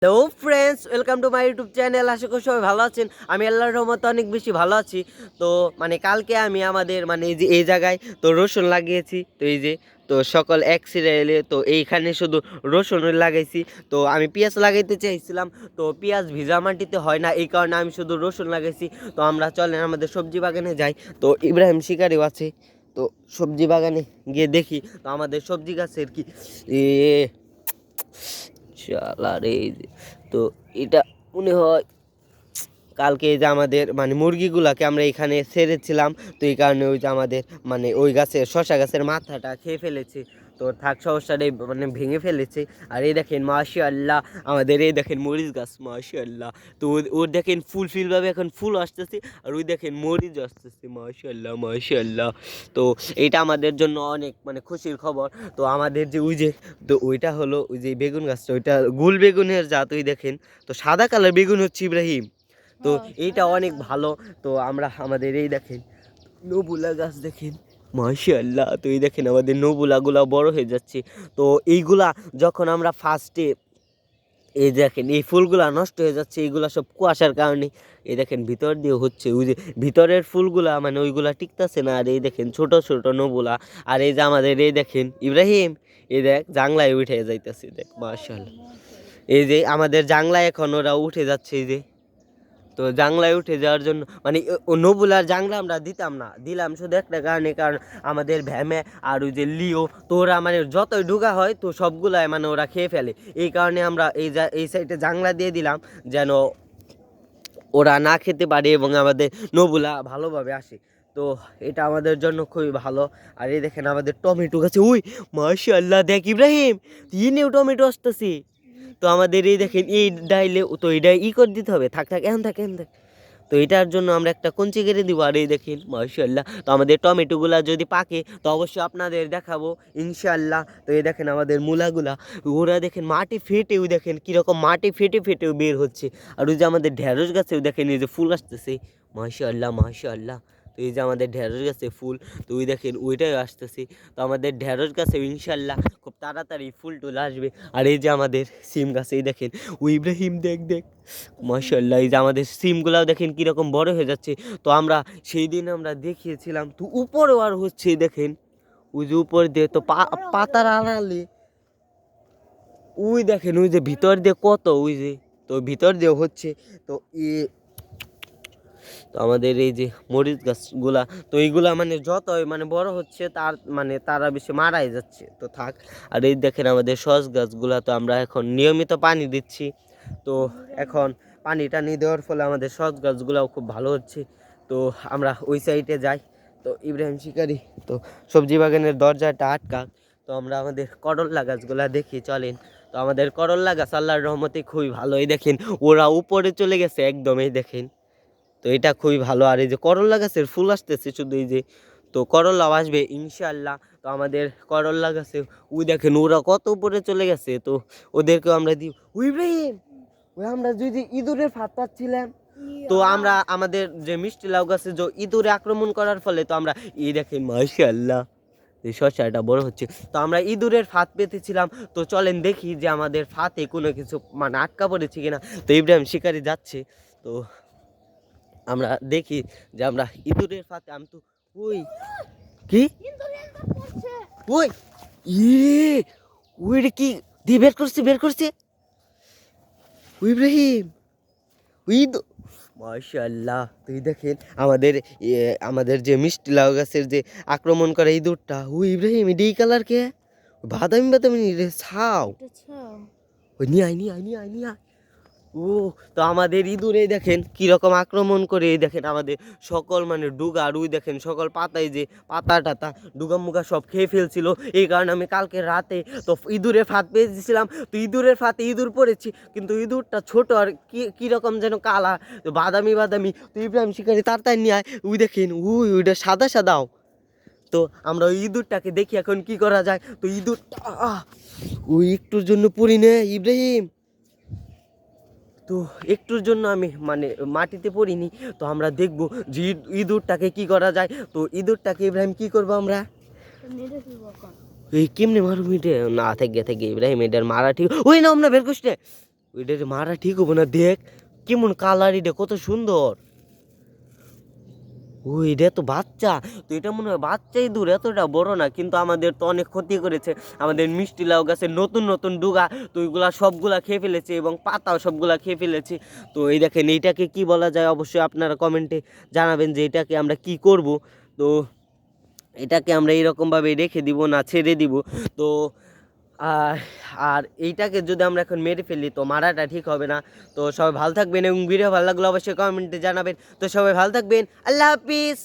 Hello friends, welcome to my YouTube channel. আশা করি সবাই ভালো আছেন। আমি আল্লাহর রহমতে অনেক বেশি ভালো আছি। তো কালকে আমি আমাদের এই জায়গায় তো রসুন লাগিয়েছি। তো এই যে তো সকল এক সিরিয়ালে তো এইখানে শুধু রসুন লাগাইছি। তো আমি পেঁয়াজ লাগাইতে চাইছিলাম, তো পেঁয়াজ ভিজা মাটিতে হয় না, এই কারণে আমি শুধু রসুন লাগাইছি। তো আমরা চলেন আমাদের সবজি বাগানে যাই। তো ইব্রাহিম শিকারিও আছে। তো সবজি বাগানে গিয়ে দেখি তো আমাদের সবজি গাছের কি এ শালার এই যে তো এটা মনে হয় কালকে এই যে আমাদের মুরগিগুলাকে আমরা এখানে ছেড়েছিলাম। তো এই কারণে ওই যে আমাদের ওই গাছের শশা গাছের মাথাটা খেয়ে ফেলেছে। তো থাক সমস্যাটা ভেঙে ফেলেছে। আর এই দেখেন মাশাআল্লাহ, আমাদের এই দেখেন মরিচ গাছ মাশাআল্লাহ। তো ওর দেখেন ফুলভাবে এখন ফুল আসতেছে, আর ওই দেখেন মরিচ আসতেছে মাশাআল্লাহ মাশাআল্লাহ। তো এইটা আমাদের জন্য অনেক খুশির খবর। তো আমাদের যে ওই যে তো ওইটা হলো ওই যে বেগুন গাছটা, ওইটা গুল বেগুনের জাত। ওই দেখেন তো সাদা কালার বেগুন হচ্ছে ইব্রাহিম। তো এইটা অনেক ভালো। তো আমরা আমাদের এই দেখেন নবুলা গাছ দেখেন মাশাআল্লাহ। তো এই দেখেন আমাদের নবুলাগুলা বড় হয়ে যাচ্ছে। তো এইগুলা যখন আমরা ফার্স্টে এই দেখেন এই ফুলগুলা নষ্ট হয়ে যাচ্ছে, এইগুলা সব কুয়াশার কারণে। এই দেখেন ভিতর দিয়ে হচ্ছে ওই যে ভিতরের ফুলগুলা ওইগুলা টিকতেছে না। আর এই দেখেন ছোট ছোট নবুলা। আর এই যে আমাদের এই দেখেন ইব্রাহিম, এই দেখ জাংলায় উঠে যাইতেছে, দেখ মাশাআল্লাহ। এই যে আমাদের জাংলায় এখন ওরা উঠে যাচ্ছে। এই যে তো জাংলায় উঠে যাওয়ার জন্য ও নবুলার জাংলা আমরা দিতাম না, দিলাম শুধু একটা কারণে, কারণ আমাদের ভ্যামে আর ওই যে লিও তো ওরা যতই ঢুকা হয় তো সবগুলাই ওরা খেয়ে ফেলে। এই কারণে আমরা এই সাইডে জাংলা দিয়ে দিলাম, যেন ওরা না খেতে পারে এবং আমাদের নবুলা ভালোভাবে আসে। তো এটা আমাদের জন্য খুবই ভালো। আর এই দেখেন আমাদের টমেটো গাছে ওই মাশাআল্লাহ, দেখ ইব্রাহিম তিনেও টমেটো আসতেছে। তো আমাদের এই দেখেন এই ডাইলে তো এইটা করে দিতে হবে, থাক থাক এখন থাক এখন থাক। তো এটার জন্য আমরা একটা কঞ্চি কেটে দিব। আর এই দেখেন মাশাআল্লাহ, তো আমাদের টমেটোগুলা যদি পাকে তো অবশ্যই আপনাদের দেখাবো ইনশাআল্লাহ। তো এই দেখেন আমাদের মূলাগুলা, ওরা দেখেন মাটি ফেটে, ওই দেখেন কীরকম মাটি ফেটে ফেটেও বের হচ্ছে। আর ওই যে আমাদের ঢেঁড়স গাছেও দেখেন এই যে ফুল আসতেছে মাশাআল্লাহ মাশাআল্লাহ। তো এই যে আমাদের ঢেঁড়স গাছে ফুল, তো ওই দেখেন ওইটাই আসতেছে। তো আমাদের ঢেঁড়স গাছে ইনশাআল্লাহ খুব তাড়াতাড়ি ফুল টুল আসবে। আর এই যে আমাদের সিম গাছে এই দেখেন ও ইব্রাহিম দেখ দেখ মাশাআল্লাহ, এই যে আমাদের সিমগুলাও দেখেন কীরকম বড় হয়ে যাচ্ছে। তো আমরা সেই দিন আমরা দেখিয়েছিলাম, তো উপরেও আর হচ্ছে দেখেন ওই যে উপর দিয়ে তো পাতার আড়ালে ওই দেখেন ওই যে ভিতর দিয়ে কত ওই যে তো ভিতর দিয়ে হচ্ছে। তো তো আমাদের এই যে মরিচ গাছগুলা, তো এইগুলা যতই বড় হচ্ছে তার তারা বেশি মারাই যাচ্ছে। তো থাক। আর এই দেখেন আমাদের সস গাছগুলা, তো আমরা এখন নিয়মিত পানি দিচ্ছি। তো এখন পানি টানি দেওয়ার ফলে আমাদের সস গাছগুলাও খুব ভালো হচ্ছে। তো আমরা ওই সাইডে যাই। তো ইব্রাহিম শিকারি তো সবজি বাগানের দরজাটা আটকা। তো আমরা আমাদের করল্লা গাছগুলা দেখি চলেন। তো আমাদের করল্লা গাছ আল্লাহর রহমতে খুবই ভালো। এই দেখেন ওরা উপরে চলে গেছে একদম, এই দেখেন। তো এটা খুবই ভালো। আর এই যে করল্লা গাছের ফুল আসতেছে শুধু এই যে, তো করল্লাও আসবে ইনশাআল্লাহ। তো আমাদের করল্লা গাছে ওই দেখেন ওরা কত উপরে চলে গেছে। তো ওদেরকেও আমরা দিই। ওই ইব্রাহিম, ওই আমরা যদি ইঁদুরের ফাঁদ পাচ্ছিলাম, তো আমরা আমাদের যে মিষ্টি লাউ গাছে যে ইঁদুরে আক্রমণ করার ফলে তো আমরা এই দেখেন মাশাআল্লাহ এই শসাটা বড় হচ্ছে। তো আমরা ইঁদুরের ফাঁদ পেতেছিলাম। তো চলেন দেখি যে আমাদের ফাঁদে কোনো কিছু আটকা পড়েছে কিনা। তো ইব্রাহিম শিকারি যাচ্ছে। তো আমরা দেখি যে আমরা ইঁদুরের ফাঁদে আমি তো ওই কি ওই ইয়ে ওই রে কি দিয়ে বের করছে ওই ইব্রাহিম ওই মাশাআল্লাহ। তুই দেখেন আমাদের আমাদের যে মিষ্টি লাউ গাছের যে আক্রমণ করে ইঁদুরটা, ওই ইব্রাহিম এডি কালার কে বাদামি বাদামি রে ছাও ওই নিয়ে আয়। ও তো আমাদের ইঁদুরে দেখেন কিরকম আক্রমণ করে। এই দেখেন আমাদের সকল ডুগা আর ওই দেখেন সকল পাতায় যে পাতা টাতা ডুগা মুগা সব খেয়ে ফেলছিল। এই কারণে আমি কালকে রাতে তো ইঁদুরের ফাঁদ পেয়ে দিয়েছিলাম। তো ইঁদুরের ফাঁদে ইঁদুর পড়েছি, কিন্তু ইঁদুরটা ছোট আর কীরকম যেন কালা বাদামি। তো ইব্রাহিম শিকারি তাড়াতাড়ি নিয়ে আয়। ওই দেখেন ওইটা সাদা সাদাও। তো আমরা ওই ইঁদুরটাকে দেখি এখন কি করা যায়। তো ইঁদুরটা ওই একটুর জন্য পড়ি নে ইব্রাহিম, তো একটুর জন্য আমি মাটিতে পড়িনি। তো আমরা দেখব যে ইঁদুরটাকে কি করা যায়। তো ইঁদুরটাকে ইব্রাহিম কি করবো আমরা এই কেমনে মারু মিটে না থেকে ইব্রাহিম এটার মারা ঠিক ওই না আমরা বের করছি ওইটা মারা ঠিক হবো না, দেখ কেমন কালার, এটা কত সুন্দর। ও এটা তো বাচ্চা, তো এটা মনে হয় বাচ্চাই দূর, এতটা বড় না, কিন্তু আমাদের তো অনেক ক্ষতি করেছে। আমাদের মিষ্টি লাউ গাছের নতুন নতুন ডুগা, তো ওইগুলা সবগুলা খেয়ে ফেলেছে এবং পাতাও সবগুলা খেয়ে ফেলেছে। তো এই দেখেন এইটাকে কি বলা যায়, অবশ্যই আপনারা কমেন্টে জানাবেন যে এটাকে আমরা কি করব। তো এটাকে আমরা এইরকমভাবে রেখে দিব না ছেড়ে দিব। তো আর আর এইটাকে যদি আমরা এখন মেরে ফেলি তো মারাটা ঠিক হবে না। তো সবাই ভালো থাকবেন এবং ভিডিও ভালো লাগলে অবশ্যই কমেন্টে জানাবেন। তো সবাই ভালো থাকবেন, আল্লাহ হাফিজ।